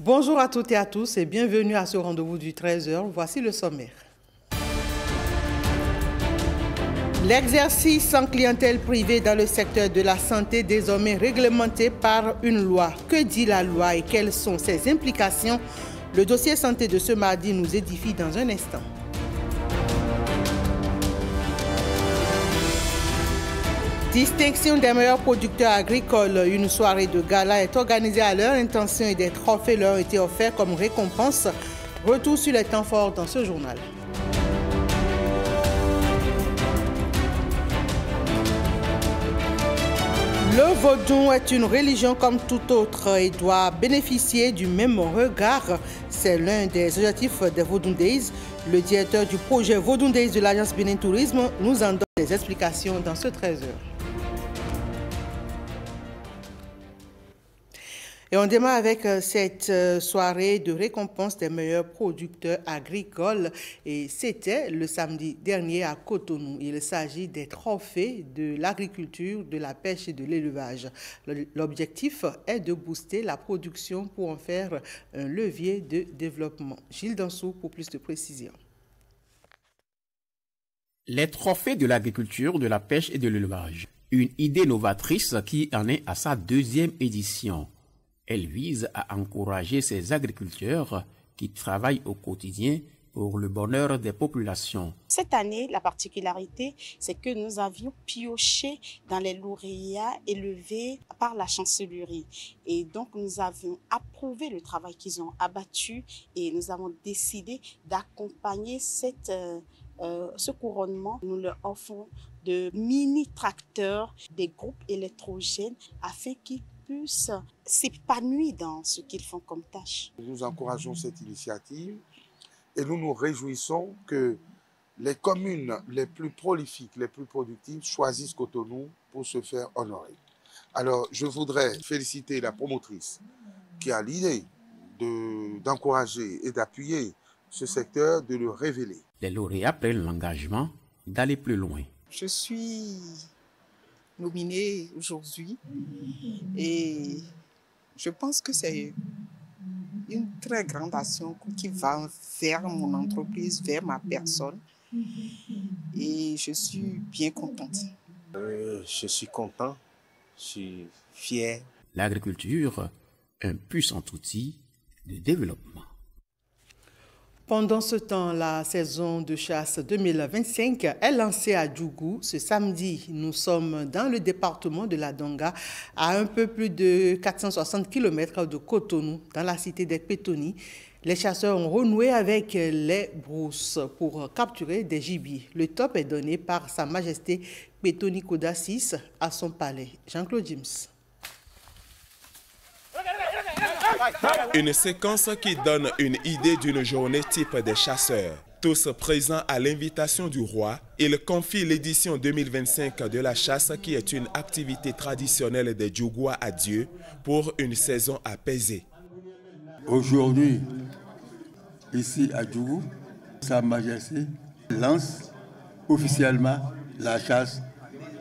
Bonjour à toutes et à tous et bienvenue à ce rendez-vous du 13h. Voici le sommaire. L'exercice sans clientèle privée dans le secteur de la santé désormais réglementé par une loi. Que dit la loi et quelles sont ses implications? Le dossier santé de ce mardi nous édifie dans un instant. Distinction des meilleurs producteurs agricoles. Une soirée de gala est organisée à leur intention et des trophées leur ont été offerts comme récompense. Retour sur les temps forts dans ce journal. Le vaudou est une religion comme toute autre et doit bénéficier du même regard. C'est l'un des objectifs des Vodou Days. Le directeur du projet Vodou Days de l'Agence Bénin Tourisme nous en donne des explications dans ce 13h. Et on démarre avec cette soirée de récompense des meilleurs producteurs agricoles. Et c'était le samedi dernier à Cotonou. Il s'agit des trophées de l'agriculture, de la pêche et de l'élevage. L'objectif est de booster la production pour en faire un levier de développement. Gilles Dansou pour plus de précisions. Les trophées de l'agriculture, de la pêche et de l'élevage. Une idée novatrice qui en est à sa deuxième édition. Elle vise à encourager ces agriculteurs qui travaillent au quotidien pour le bonheur des populations. Cette année, la particularité, c'est que nous avions pioché dans les lauréats élevés par la chancellerie. Et donc, nous avions approuvé le travail qu'ils ont abattu et nous avons décidé d'accompagner ce couronnement. Nous leur offrons de mini-tracteurs, des groupes électrogènes afin qu'ils puissent s'épanouir dans ce qu'ils font comme tâche. Nous encourageons cette initiative et nous nous réjouissons que les communes les plus prolifiques, les plus productives choisissent Cotonou pour se faire honorer. Alors, je voudrais féliciter la promotrice qui a l'idée d'encourager et d'appuyer ce secteur, de le révéler. Les lauréats prennent l'engagement d'aller plus loin. Je suis nominée aujourd'hui et je pense que c'est une très grande action qui va vers mon entreprise, vers ma personne et je suis bien contente. Je suis content, je suis fier. L'agriculture, un puissant outil de développement. Pendant ce temps, la saison de chasse 2025 est lancée à Djougou. Ce samedi, nous sommes dans le département de la Donga, à un peu plus de 460 km de Cotonou, dans la cité des Pétoni. Les chasseurs ont renoué avec les brousses pour capturer des gibiers. Le top est donné par Sa Majesté Pétoni Koda VI à son palais. Jean-Claude James. Une séquence qui donne une idée d'une journée type des chasseurs. Tous présents à l'invitation du roi, ils confient l'édition 2025 de la chasse qui est une activité traditionnelle des Djougois à Dieu pour une saison apaisée. Aujourd'hui, ici à Djougou, Sa Majesté lance officiellement la chasse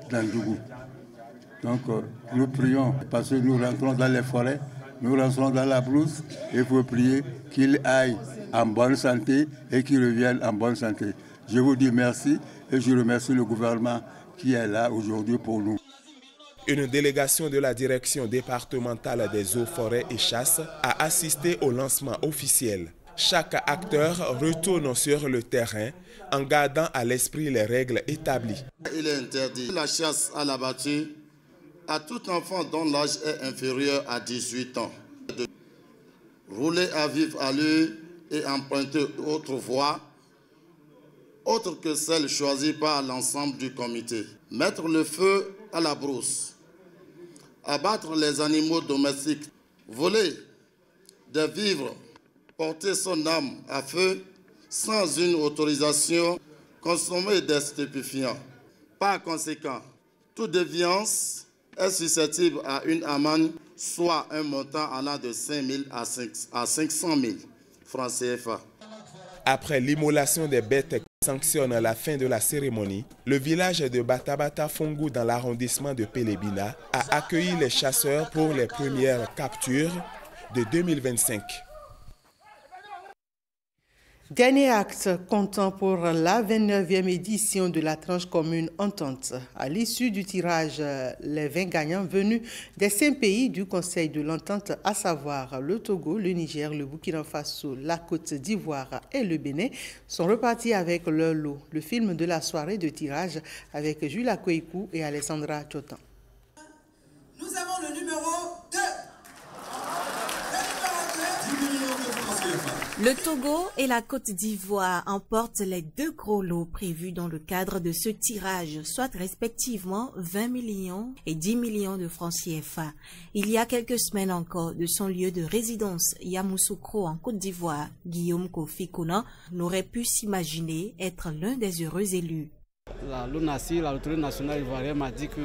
dans Djougou. Donc nous prions parce que nous rentrons dans les forêts. Nous rentrons dans la brousse et il faut prier qu'il aille en bonne santé et qu'il revienne en bonne santé. Je vous dis merci et je remercie le gouvernement qui est là aujourd'hui pour nous. Une délégation de la direction départementale des eaux, forêts et chasse a assisté au lancement officiel. Chaque acteur retourne sur le terrain en gardant à l'esprit les règles établies. Il est interdit la chasse à la battue à tout enfant dont l'âge est inférieur à 18 ans. De rouler à vive allure et emprunter autre voie, autre que celle choisie par l'ensemble du comité. Mettre le feu à la brousse, abattre les animaux domestiques, voler des vivres, porter son âme à feu sans une autorisation, consommer des stupéfiants. Par conséquent, toute déviance est susceptible à une amende, soit un montant allant de 5 000 à 500 000 francs CFA. Après l'immolation des bêtes qui sanctionne la fin de la cérémonie, le village de Batabata Fongo dans l'arrondissement de Pelebina a accueilli les chasseurs pour les premières captures de 2025. Dernier acte comptant pour la 29e édition de la tranche commune Entente. À l'issue du tirage, les 20 gagnants venus des 5 pays du Conseil de l'Entente, à savoir le Togo, le Niger, le Burkina Faso, la Côte d'Ivoire et le Bénin, sont repartis avec leur lot. Le film de la soirée de tirage avec Jules Akoikou et Alessandra Chotan. Nous avons le numéro 2. Le Togo et la Côte d'Ivoire emportent les 2 gros lots prévus dans le cadre de ce tirage, soit respectivement 20 millions et 10 millions de francs CFA. Il y a quelques semaines encore, de son lieu de résidence, Yamoussoukro en Côte d'Ivoire, Guillaume Kofi Konan n'aurait pu s'imaginer être l'un des heureux élus. L'ONACI, l'autorité nationale ivoirienne, m'a dit que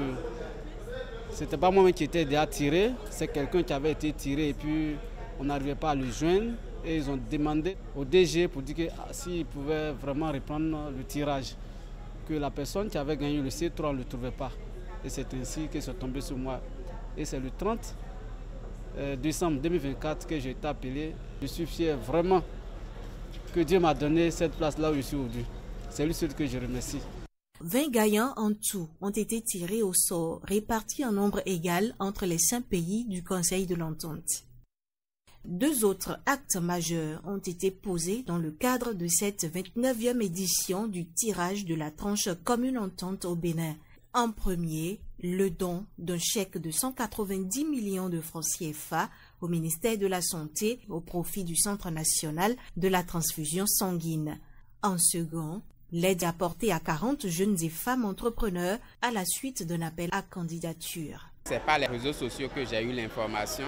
c'était pas moi qui étais déjà tiré, c'est quelqu'un qui avait été tiré et puis on n'arrivait pas à le joindre. Et ils ont demandé au DG pour dire que s'ils pouvaient vraiment reprendre le tirage, que la personne qui avait gagné le C3 ne le trouvait pas. Et c'est ainsi que c'est tombé sur moi. Et c'est le 30 décembre 2024 que j'ai été appelé. Je suis fier vraiment que Dieu m'a donné cette place-là où je suis aujourd'hui. C'est lui seul que je remercie. 20 gagnants en tout ont été tirés au sort, répartis en nombre égal entre les 5 pays du Conseil de l'Entente. 2 autres actes majeurs ont été posés dans le cadre de cette 29e édition du tirage de la tranche commune Entente au Bénin. En premier, le don d'un chèque de 190 millions de francs CFA au ministère de la Santé au profit du Centre national de la transfusion sanguine. En second, l'aide apportée à 40 jeunes et femmes entrepreneurs à la suite d'un appel à candidature. C'est par les réseaux sociaux que j'ai eu l'information.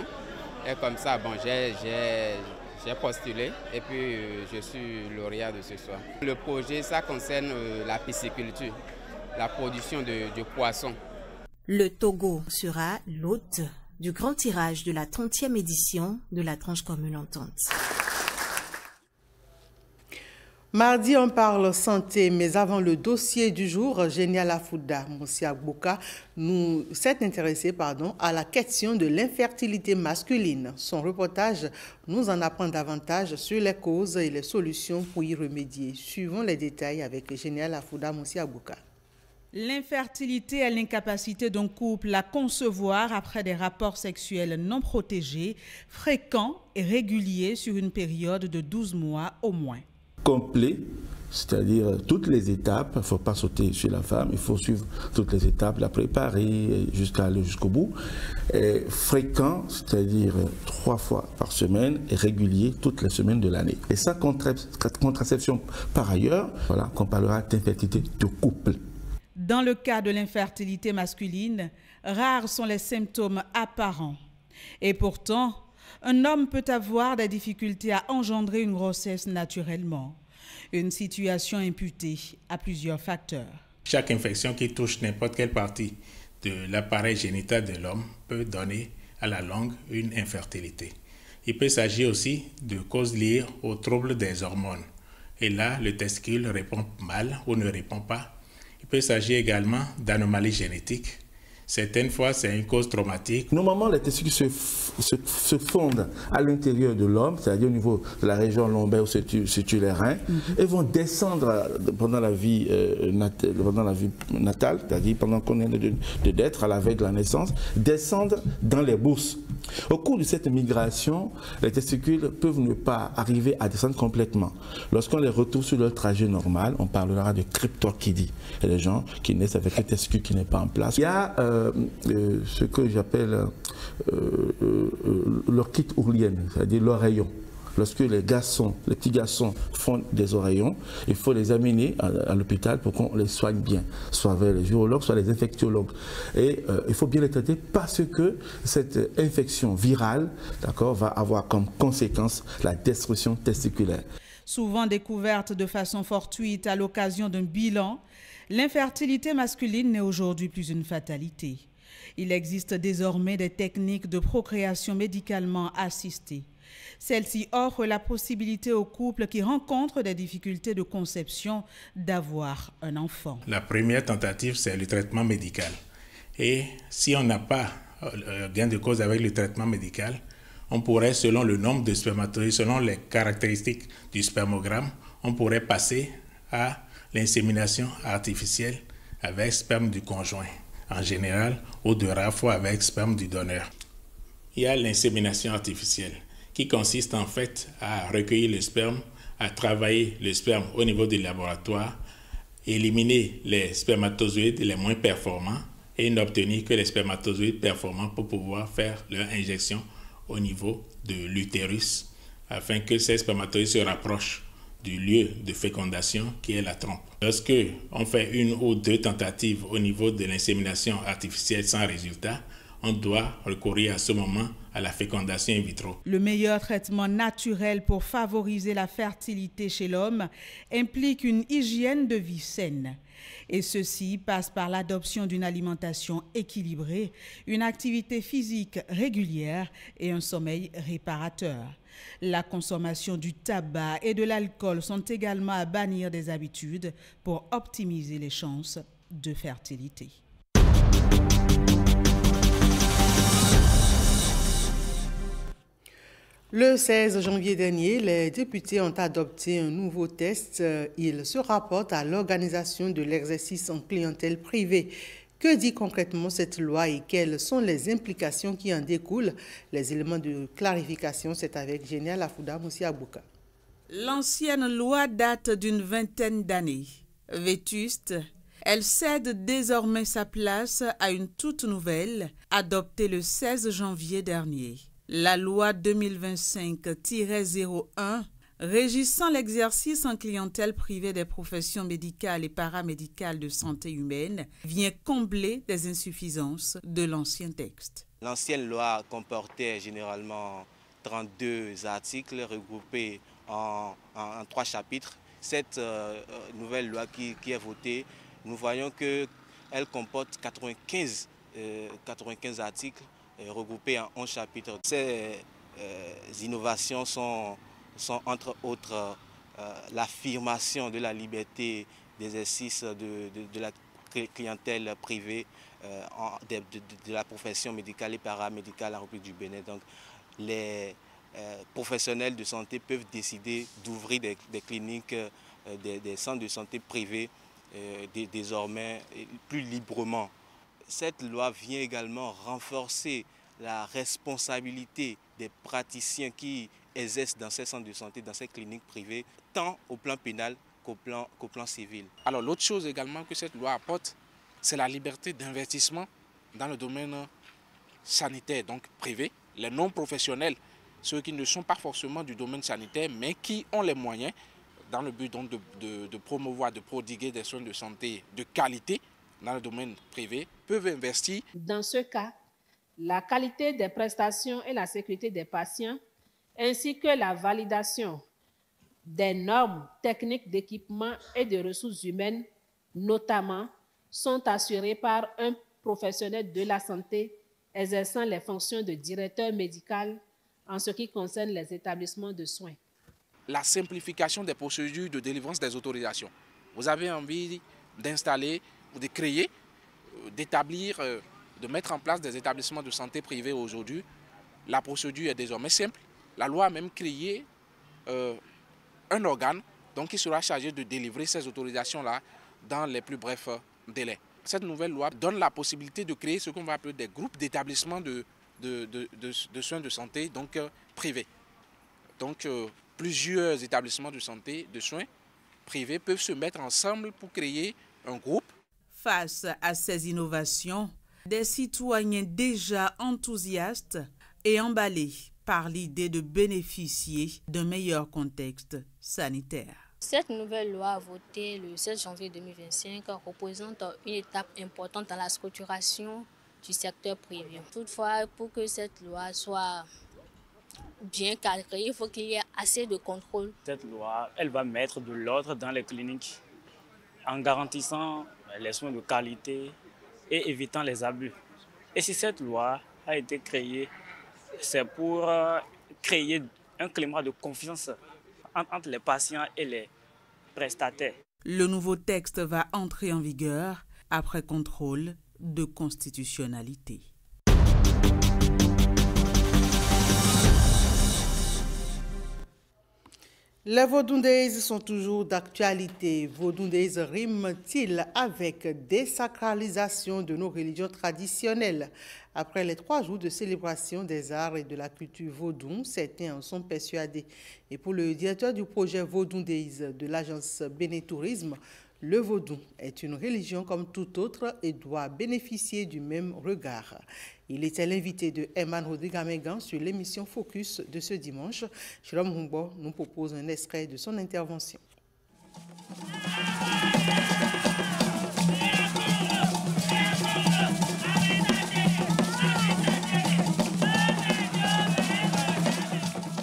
Et comme ça, bon, j'ai postulé et puis je suis lauréat de ce soir. Le projet, ça concerne la pisciculture, la production de poissons. Le Togo sera l'hôte du grand tirage de la 30e édition de la tranche commune Entente. Mardi, on parle santé, mais avant le dossier du jour, Génial Afouda Moussiagboka s'est intéressé à la question de l'infertilité masculine. Son reportage nous en apprend davantage sur les causes et les solutions pour y remédier. Suivons les détails avec Génial Afouda Moussiagboka. L'infertilité est l'incapacité d'un couple à concevoir après des rapports sexuels non protégés, fréquents et réguliers sur une période de 12 mois au moins. Complet, c'est-à-dire toutes les étapes, il ne faut pas sauter sur la femme, il faut suivre toutes les étapes, la préparer jusqu'à aller jusqu'au bout. Et fréquent, c'est-à-dire 3 fois par semaine et régulier toutes les semaines de l'année. Et sans contraception par ailleurs, voilà, qu'on parlera d'infertilité de couple. Dans le cas de l'infertilité masculine, rares sont les symptômes apparents. Et pourtant, un homme peut avoir des difficultés à engendrer une grossesse naturellement. Une situation imputée à plusieurs facteurs. Chaque infection qui touche n'importe quelle partie de l'appareil génital de l'homme peut donner à la longue une infertilité. Il peut s'agir aussi de causes liées aux troubles des hormones. Et là, le testicule répond mal ou ne répond pas. Il peut s'agir également d'anomalies génétiques. Certaines fois, c'est une cause traumatique. Normalement, les testicules se fondent à l'intérieur de l'homme, c'est-à-dire au niveau de la région lombaire où se situent les reins, et vont descendre pendant la vie natale, c'est-à-dire pendant qu'on est de naître, à la veille de la naissance, descendre dans les bourses. Au cours de cette migration, les testicules peuvent ne pas arriver à descendre complètement. Lorsqu'on les retrouve sur leur trajet normal, on parlera de cryptorchidie. Il y a des gens qui naissent avec un testicule qui n'est pas en place. Il y a ce que j'appelle l'orchite ourlienne, c'est-à-dire l'oreillon. Lorsque les petits garçons font des oreillons, il faut les amener à l'hôpital pour qu'on les soigne bien, soit vers les urologues, soit les infectiologues. Et il faut bien les traiter parce que cette infection virale, va avoir comme conséquence la destruction testiculaire. Souvent découverte de façon fortuite à l'occasion d'un bilan, l'infertilité masculine n'est aujourd'hui plus une fatalité. Il existe désormais des techniques de procréation médicalement assistées. Celles-ci offrent la possibilité aux couples qui rencontrent des difficultés de conception d'avoir un enfant. La première tentative, c'est le traitement médical. Et si on n'a pas gain de cause avec le traitement médical, on pourrait, selon le nombre de spermatozoïdes, selon les caractéristiques du spermogramme, on pourrait passer à l'insémination artificielle avec sperme du conjoint, en général, ou de rares fois avec sperme du donneur. Il y a l'insémination artificielle, qui consiste en fait à recueillir le sperme, à travailler le sperme au niveau du laboratoire, éliminer les spermatozoïdes les moins performants et n'obtenir que les spermatozoïdes performants pour pouvoir faire leur injection au niveau de l'utérus, afin que ces spermatozoïdes se rapprochent du lieu de fécondation qui est la trompe. Lorsque on fait 1 ou 2 tentatives au niveau de l'insémination artificielle sans résultat, on doit recourir à ce moment à la fécondation in vitro. Le meilleur traitement naturel pour favoriser la fertilité chez l'homme implique une hygiène de vie saine. Et ceci passe par l'adoption d'une alimentation équilibrée, une activité physique régulière et un sommeil réparateur. La consommation du tabac et de l'alcool sont également à bannir des habitudes pour optimiser les chances de fertilité. Le 16 janvier dernier, les députés ont adopté un nouveau texte. Il se rapporte à l'organisation de l'exercice en clientèle privée. Que dit concrètement cette loi et quelles sont les implications qui en découlent? Les éléments de clarification, c'est avec Génial Afouda Moussi Abouka. L'ancienne loi date d'une vingtaine d'années. Vétuste, elle cède désormais sa place à une toute nouvelle, adoptée le 16 janvier dernier. La loi 2025-01 régissant l'exercice en clientèle privée des professions médicales et paramédicales de santé humaine vient combler des insuffisances de l'ancien texte. L'ancienne loi comportait généralement 32 articles regroupés en 3 chapitres. Cette nouvelle loi qui est votée, nous voyons qu'elle comporte 95 articles regroupés en 11 chapitres. Ces innovations sont entre autres l'affirmation de la liberté d'exercice de la clientèle privée de la profession médicale et paramédicale à la République du Bénin. Donc, les professionnels de santé peuvent décider d'ouvrir des cliniques, des centres de santé privés désormais plus librement. Cette loi vient également renforcer la responsabilité des praticiens qui exercent dans ces centres de santé, dans ces cliniques privées, tant au plan pénal qu'au plan civil. Alors l'autre chose également que cette loi apporte, c'est la liberté d'investissement dans le domaine sanitaire, donc privé. Les non-professionnels, ceux qui ne sont pas forcément du domaine sanitaire, mais qui ont les moyens, dans le but donc de promouvoir, de prodiguer des soins de santé de qualité dans le domaine privé, peuvent investir. Dans ce cas, la qualité des prestations et la sécurité des patients, ainsi que la validation des normes techniques d'équipement et de ressources humaines, notamment, sont assurées par un professionnel de la santé exerçant les fonctions de directeur médical en ce qui concerne les établissements de soins. La simplification des procédures de délivrance des autorisations. Vous avez envie d'installer ou de créer, d'établir, de mettre en place des établissements de santé privés aujourd'hui. La procédure est désormais simple. La loi a même créé un organe qui sera chargé de délivrer ces autorisations-là dans les plus brefs délais. Cette nouvelle loi donne la possibilité de créer ce qu'on va appeler des groupes d'établissements de soins de santé privés. Donc plusieurs établissements de santé, de soins privés peuvent se mettre ensemble pour créer un groupe. Face à ces innovations, des citoyens déjà enthousiastes et emballés par l'idée de bénéficier d'un meilleur contexte sanitaire. Cette nouvelle loi votée le 16 janvier 2025 représente une étape importante dans la structuration du secteur privé. Toutefois, pour que cette loi soit bien cadrée, il faut qu'il y ait assez de contrôle. Cette loi, elle va mettre de l'ordre dans les cliniques en garantissant les soins de qualité et évitant les abus. Et si cette loi a été créée, c'est pour créer un climat de confiance entre les patients et les prestataires. Le nouveau texte va entrer en vigueur après contrôle de constitutionnalité. Les Vodou Days sont toujours d'actualité. Vodou Days rime-t-il avec désacralisation de nos religions traditionnelles? Après les 3 jours de célébration des arts et de la culture vaudou, certains en sont persuadés. Et pour le directeur du projet Vodou Days de l'agence Bénétourisme, le vaudou est une religion comme toute autre et doit bénéficier du même regard. Il était l'invité de Herman Rodrigue-Amégan sur l'émission Focus de ce dimanche. Jérôme Humbo nous propose un extrait de son intervention.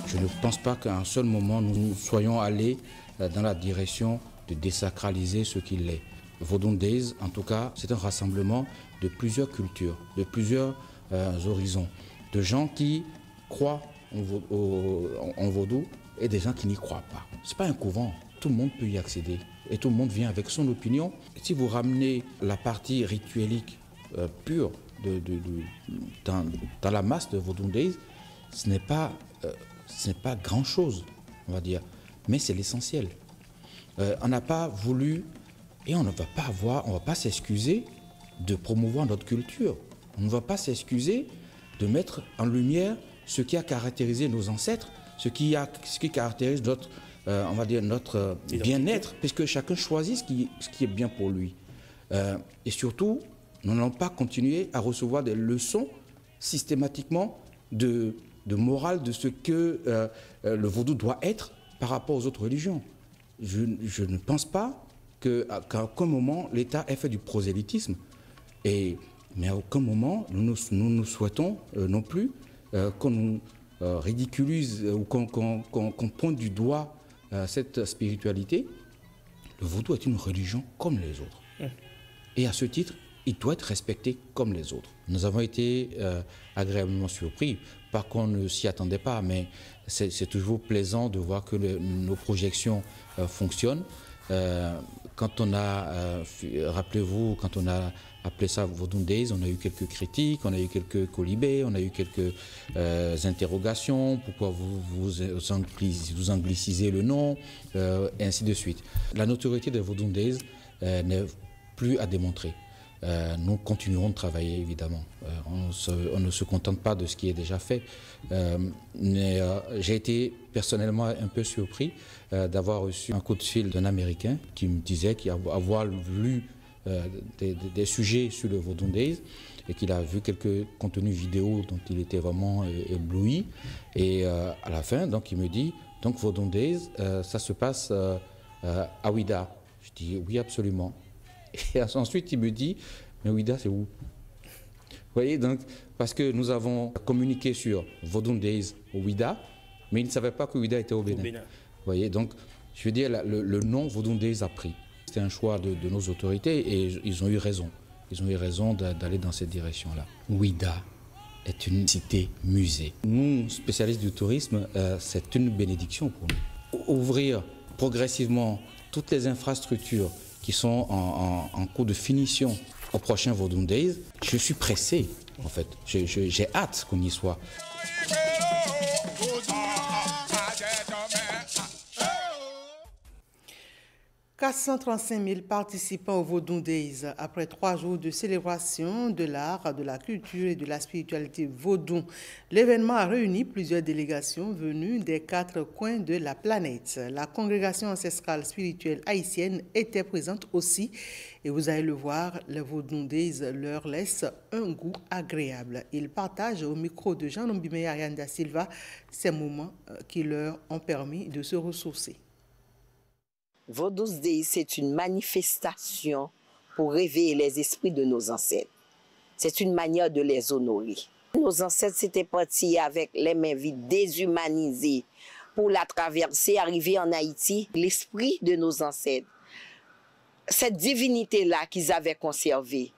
Je ne pense pas qu'à un seul moment nous soyons allés dans la direction de désacraliser ce qu'il est. Vodou Days, en tout cas, c'est un rassemblement de plusieurs cultures, de plusieurs horizons, de gens qui croient en vaudou et des gens qui n'y croient pas. Ce n'est pas un couvent, tout le monde peut y accéder et tout le monde vient avec son opinion. Si vous ramenez la partie rituelique pure dans la masse de Vodou Days, ce n'est pas grand-chose, on va dire, mais c'est l'essentiel. On n'a pas voulu et on ne va pas s'excuser de promouvoir notre culture. On ne va pas s'excuser de mettre en lumière ce qui a caractérisé nos ancêtres, ce qui caractérise notre, on va dire notre bien-être, puisque chacun choisit ce qui est bien pour lui. Et surtout, nous n'allons pas continuer à recevoir des leçons systématiquement de morale de ce que le vaudou doit être par rapport aux autres religions. Je ne pense pas qu'à aucun moment l'État ait fait du prosélytisme, mais à aucun moment nous souhaitons non plus qu'on nous ridiculise ou qu'on pointe du doigt cette spiritualité. Le vaudou est une religion comme les autres. Et à ce titre, il doit être respecté comme les autres. Nous avons été agréablement surpris, pas qu'on ne s'y attendait pas, mais c'est toujours plaisant de voir que nos projections fonctionnent. Quand on a, rappelez-vous, quand on a appelé ça Vodou Days, on a eu quelques critiques, on a eu quelques colibés, on a eu quelques interrogations, pourquoi vous anglicisez le nom, et ainsi de suite. La notoriété de Vodou Days n'est plus à démontrer. Nous continuerons de travailler, évidemment. On ne se contente pas de ce qui est déjà fait. Mais j'ai été personnellement un peu surpris d'avoir reçu un coup de fil d'un Américain qui me disait qu'avoir lu des sujets sur le Vodou Days et qu'il a vu quelques contenus vidéo dont il était vraiment ébloui. Et à la fin, donc, il me dit, donc Vodou Days, ça se passe à Ouida. Je dis oui, absolument. Et ensuite, il me dit, mais Ouida, c'est où? Vous voyez, donc, parce que nous avons communiqué sur Vodou Days au Ouida, mais il ne savait pas que Ouida était au Bénin. Vous voyez, donc, je veux dire, le nom Vodou Days a pris. C'était un choix de nos autorités et ils ont eu raison. Ils ont eu raison d'aller dans cette direction-là. Ouida est une cité-musée. Nous, spécialistes du tourisme, c'est une bénédiction pour nous. Ouvrir progressivement toutes les infrastructures qui sont en cours de finition au prochain Vodou Days, je suis pressé, en fait. J'ai hâte qu'on y soit. 435 000 participants au Vodou Days. Après 3 jours de célébration de l'art, de la culture et de la spiritualité vaudou, l'événement a réuni plusieurs délégations venues des 4 coins de la planète. La congrégation ancestrale spirituelle haïtienne était présente aussi. Et vous allez le voir, le Vodou Days leur laisse un goût agréable. Ils partagent au micro de Jean Lombime et Ariane da Silva ces moments qui leur ont permis de se ressourcer. Vodou Days, c'est une manifestation pour réveiller les esprits de nos ancêtres. C'est une manière de les honorer. Nos ancêtres s'étaient partis avec les mains vides, déshumanisés, pour la traverser, arriver en Haïti. L'esprit de nos ancêtres, cette divinité-là qu'ils avaient conservée,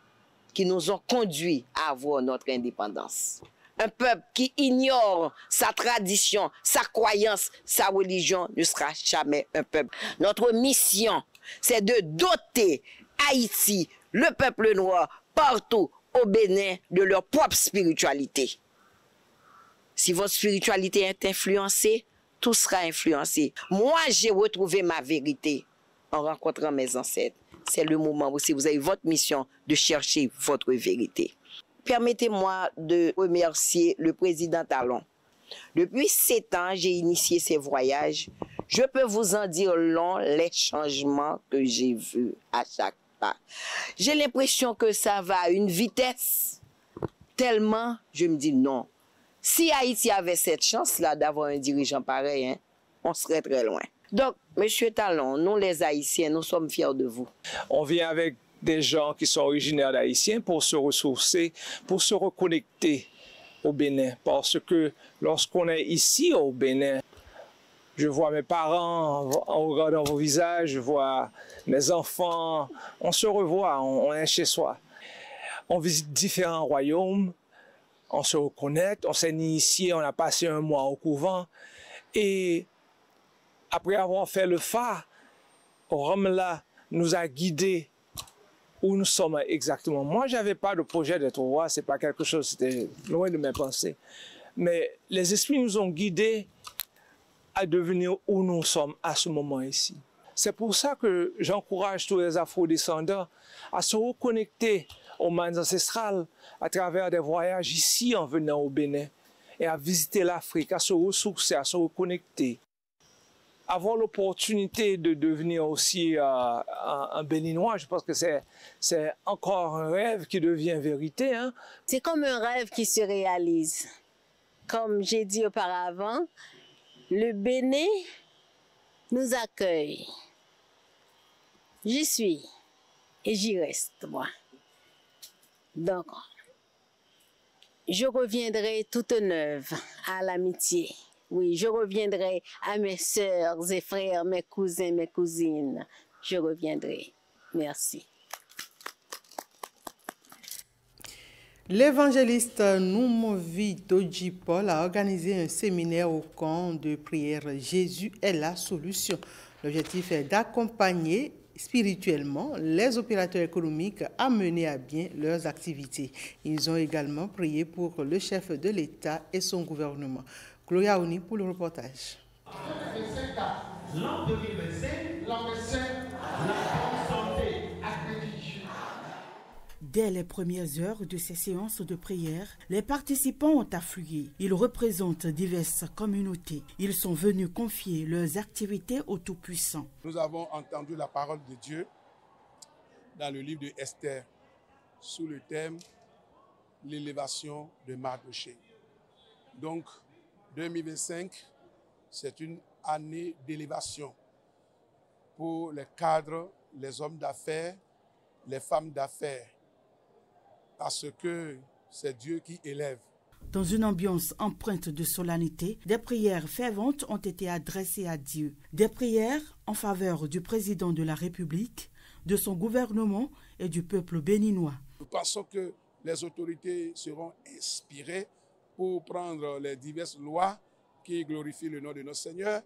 qui nous ont conduits à avoir notre indépendance. Un peuple qui ignore sa tradition, sa croyance, sa religion ne sera jamais un peuple. Notre mission, c'est de doter Haïti, le peuple noir, partout au Bénin, de leur propre spiritualité. Si votre spiritualité est influencée, tout sera influencé. Moi, j'ai retrouvé ma vérité en rencontrant mes ancêtres. C'est le moment aussi, vous avez votre mission de chercher votre vérité. Permettez-moi de remercier le président Talon. Depuis 7 ans, j'ai initié ces voyages. Je peux vous en dire long les changements que j'ai vus à chaque pas. J'ai l'impression que ça va à une vitesse tellement, je me dis non. Si Haïti avait cette chance-là d'avoir un dirigeant pareil, on serait très loin. Donc, Monsieur Talon, nous les Haïtiens, nous sommes fiers de vous. On vient avec des gens qui sont originaires d'Haïtiens pour se ressourcer, pour se reconnecter au Bénin. Parce que lorsqu'on est ici au Bénin, je vois mes parents en regardant vos visages, je vois mes enfants, on se revoit, on est chez soi. On visite différents royaumes, on se reconnecte, on s'est initié, on a passé un mois au couvent. Et après avoir fait le phare, Rome-là nous a guidés où nous sommes exactement. Moi, je n'avais pas de projet d'être roi, ce n'est pas quelque chose, c'était loin de mes pensées. Mais les esprits nous ont guidés à devenir où nous sommes à ce moment ici. C'est pour ça que j'encourage tous les afro-descendants à se reconnecter aux mains ancestrales à travers des voyages ici en venant au Bénin et à visiter l'Afrique, à se ressourcer, à se reconnecter. Avoir l'opportunité de devenir aussi un Béninois, je pense que c'est encore un rêve qui devient vérité. Hein? C'est comme un rêve qui se réalise. Comme j'ai dit auparavant, le Bénin nous accueille. J'y suis et j'y reste, moi. Donc, je reviendrai toute neuve à l'amitié. Oui, je reviendrai à mes sœurs et frères, mes cousins, mes cousines. Je reviendrai. Merci. L'évangéliste Noumovi Dodji Paul a organisé un séminaire au camp de prière « Jésus est la solution ». L'objectif est d'accompagner spirituellement les opérateurs économiques à mener à bien leurs activités. Ils ont également prié pour le chef de l'État et son gouvernement. Gloria Ouni pour le reportage. L'an 2025, l'ambition, la santé, Dès les premières heures de ces séances de prière, les participants ont afflué. Ils représentent diverses communautés. Ils sont venus confier leurs activités au Tout-Puissant. Nous avons entendu la parole de Dieu dans le livre de Esther sous le thème « L'élévation de Mardochée ». Donc, 2025, c'est une année d'élévation pour les cadres, les hommes d'affaires, les femmes d'affaires, parce que c'est Dieu qui élève. Dans une ambiance empreinte de solennité, des prières ferventes ont été adressées à Dieu. Des prières en faveur du président de la République, de son gouvernement et du peuple béninois. Nous pensons que les autorités seront inspirées pour prendre les diverses lois qui glorifient le nom de notre Seigneur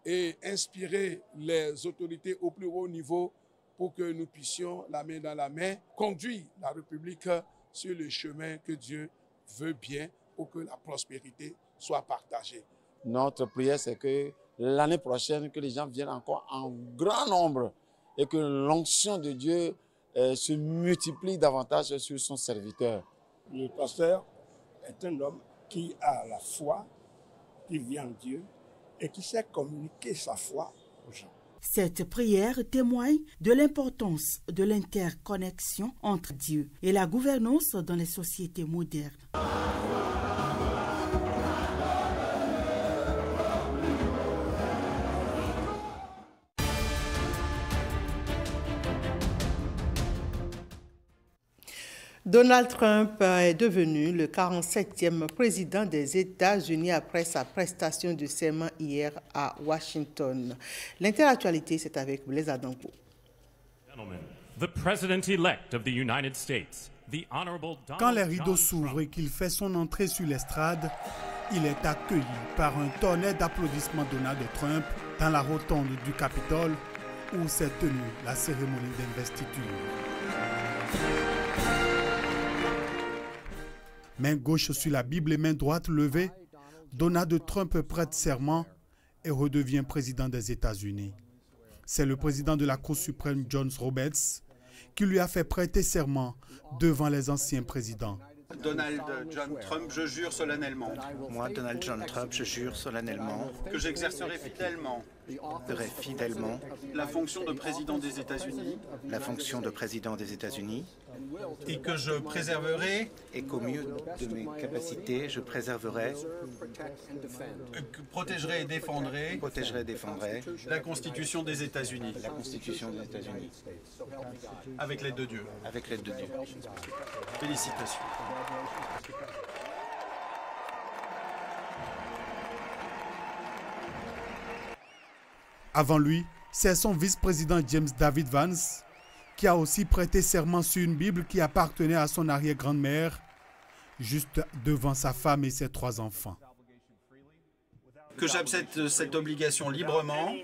et inspirer les autorités au plus haut niveau pour que nous puissions, la main dans la main, conduire la République sur le chemin que Dieu veut bien pour que la prospérité soit partagée. Notre prière, c'est que l'année prochaine, que les gens viennent encore en grand nombre et que l'onction de Dieu se multiplie davantage sur son serviteur. Le pasteur est un homme qui a la foi, qui vient en Dieu et qui sait communiquer sa foi aux gens. Cette prière témoigne de l'importance de l'interconnexion entre Dieu et la gouvernance dans les sociétés modernes. Donald Trump est devenu le 47e président des États-Unis après sa prestation de serment hier à Washington. L'interactualité, c'est avec Blaise Adanko. Quand les rideaux s'ouvrent et qu'il fait son entrée sur l'estrade, il est accueilli par un tonnerre d'applaudissements Donald Trump dans la rotonde du Capitole où s'est tenue la cérémonie d'investiture. Main gauche sur la Bible et main droite levée, Donald Trump prête serment et redevient président des États-Unis. C'est le président de la Cour suprême, John Roberts, qui lui a fait prêter serment devant les anciens présidents. Donald John Trump, je jure solennellement. Moi, Donald John Trump, je jure solennellement que j'exercerai fidèlement la fonction de président des États-Unis. La fonction de président des États-Unis. Et que je préserverai. Et qu'au mieux de mes capacités, je préserverai. Protégerai et défendrai. La Constitution des États-Unis. La Constitution des États-Unis. Avec l'aide de Dieu. Avec l'aide de Dieu. Félicitations. Avant lui, c'est son vice-président James David Vance qui a aussi prêté serment sur une Bible qui appartenait à son arrière-grand-mère, juste devant sa femme et ses 3 enfants. Que j'accepte cette obligation librement.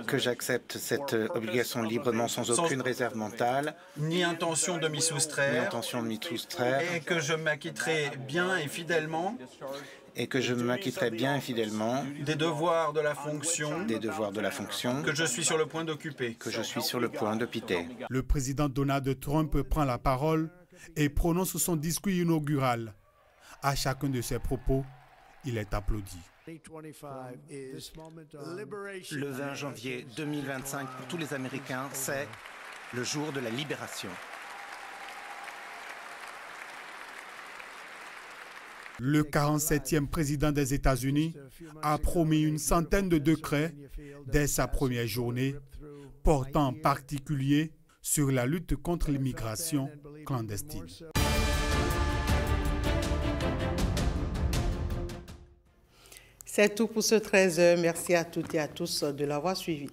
Que j'accepte cette obligation librement sans aucune réserve mentale. Ni intention de m'y soustraire. Et que je m'acquitterai bien et fidèlement. Des devoirs de la fonction. Que je suis sur le point d'occuper. Le président Donald Trump prend la parole et prononce son discours inaugural. À chacun de ses propos, il est applaudi. Le 20 janvier 2025, pour tous les Américains, c'est le jour de la libération. Le 47e président des États-Unis a promis une centaine de décrets dès sa première journée, portant en particulier sur la lutte contre l'immigration clandestine. C'est tout pour ce 13h. Merci à toutes et à tous de l'avoir suivi.